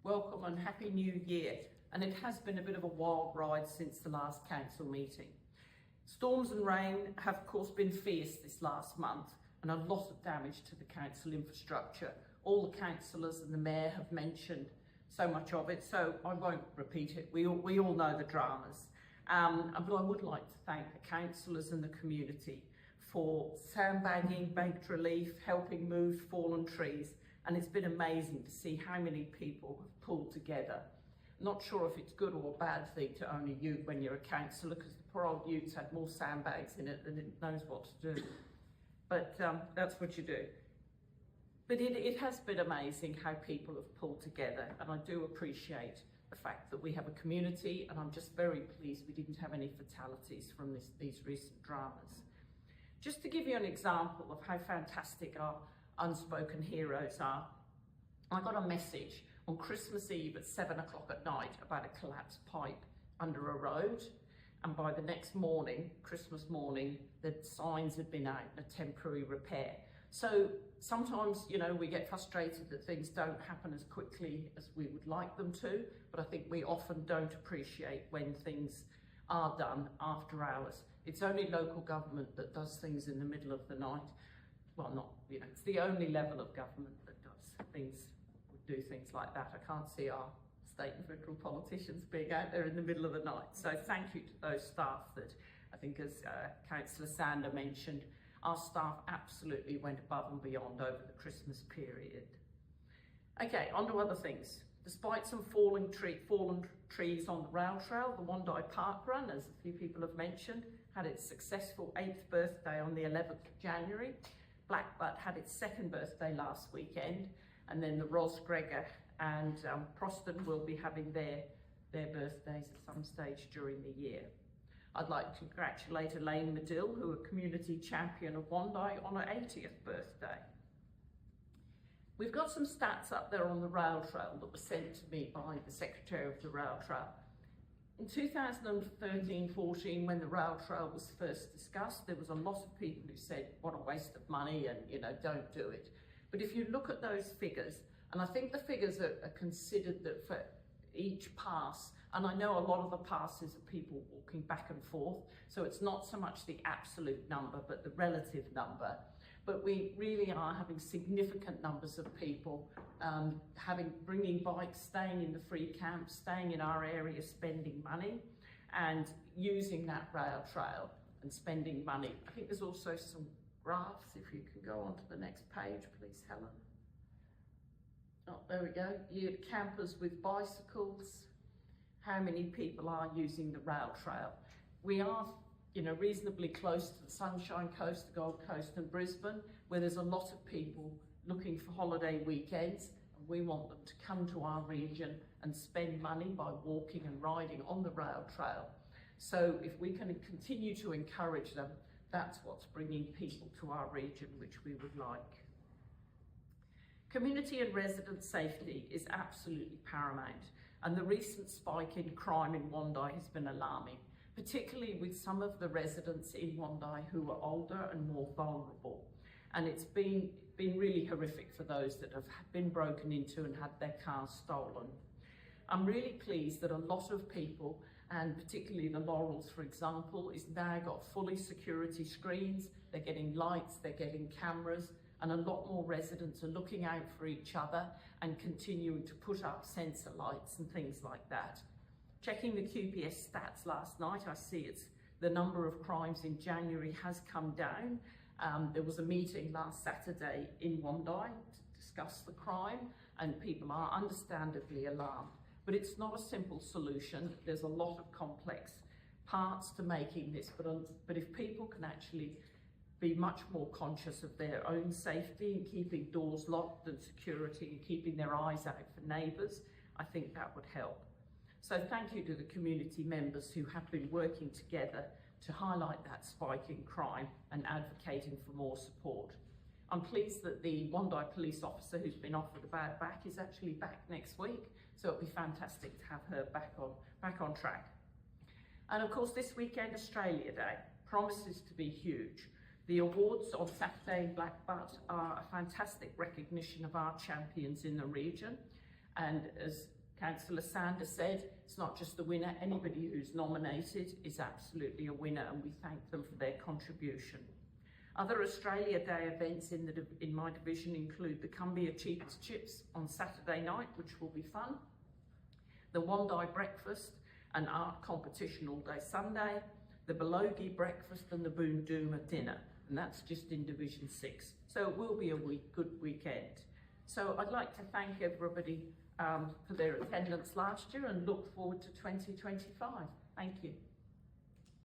welcome and Happy New Year. And it has been a bit of a wild ride since the last council meeting. Storms and rain have of course been fierce this last month and a lot of damage to the council infrastructure. All the councillors and the mayor have mentioned so much of it, so I won't repeat it. We all know the dramas. But I would like to thank the councillors and the community for sandbagging, banked relief, helping move fallen trees, and it's been amazing to see how many people have pulled together. Not sure if it's good or a bad thing to own a ute when you're a councillor, because the poor old utes had more sandbags in it than it knows what to do. But that's what you do. But it has been amazing how people have pulled together, and I do appreciate the fact that we have a community, and I'm just very pleased we didn't have any fatalities from these recent dramas. Just to give you an example of how fantastic our unspoken heroes are, I got a message on Christmas Eve at 7 o'clock at night about a collapsed pipe under a road, and by the next morning, Christmas morning, the signs had been out and a temporary repair. So sometimes, you know, we get frustrated that things don't happen as quickly as we would like them to, but I think we often don't appreciate when things are done after hours. It's only local government that does things in the middle of the night. Well, not, you know, it's the only level of government that does things, would do things like that. I can't see our state and federal politicians being out there in the middle of the night. So thank you to those staff that, I think as Councillor Sander mentioned, our staff absolutely went above and beyond over the Christmas period. Okay, on to other things. Despite some fallen trees on the rail trail, the Wondai Park Run, as a few people have mentioned, had its successful 8th birthday on the 11th of January. Blackbutt had its 2nd birthday last weekend, and then the Ros Gregor and Proston will be having their birthdays at some stage during the year. I'd like to congratulate Elaine Medill, who is a community champion of Wondai, on her 80th birthday. We've got some stats up there on the rail trail that were sent to me by the Secretary of the Rail Trail. In 2013-14, when the rail trail was first discussed, there was a lot of people who said, what a waste of money and, you know, don't do it. But if you look at those figures, and I think the figures are considered that for each pass, and I know a lot of the passes are people walking back and forth, so it's not so much the absolute number, but the relative number. But we really are having significant numbers of people bringing bikes, staying in the free camps, staying in our area, spending money, and using that rail trail and spending money. I think there's also some graphs, if you can go on to the next page, please, Helen. Oh, there we go. You had campers with bicycles. How many people are using the rail trail? We are, you know, reasonably close to the Sunshine Coast, the Gold Coast and Brisbane, where there's a lot of people looking for holiday weekends, and we want them to come to our region and spend money by walking and riding on the rail trail. So if we can continue to encourage them, that's what's bringing people to our region, which we would like. Community and resident safety is absolutely paramount, and the recent spike in crime in Wondai has been alarming, particularly with some of the residents in Wondai who are older and more vulnerable. And it's been really horrific for those that have been broken into and had their cars stolen. I'm really pleased that a lot of people, and particularly the Laurels, for example, is now got fully security screens, they're getting lights, they're getting cameras, and a lot more residents are looking out for each other and continuing to put up sensor lights and things like that. Checking the QPS stats last night, I see the number of crimes in January has come down. There was a meeting last Saturday in Wondai to discuss the crime, and people are understandably alarmed. But it's not a simple solution. There's a lot of complex parts to making this, but if people can actually be much more conscious of their own safety and keeping doors locked and security and keeping their eyes out for neighbours, I think that would help. So thank you to the community members who have been working together to highlight that spike in crime and advocating for more support. I'm pleased that the Wondai police officer who's been offered a bad back is actually back next week, so it'll be fantastic to have her back on track. And of course this weekend, Australia Day, promises to be huge. The awards on Saturday in Blackbutt are a fantastic recognition of our champions in the region, And as Councillor Sanders said, it's not just the winner, anybody who's nominated is absolutely a winner, and we thank them for their contribution. Other Australia Day events in my division include the Cumbria Cheese Chips on Saturday night, which will be fun, the Wondai Breakfast and art competition all day Sunday, the Belogie Breakfast and the Boondooma Dinner, and that's just in Division 6. So it will be a good weekend. So I'd like to thank everybody for their attendance last year and look forward to 2025. Thank you.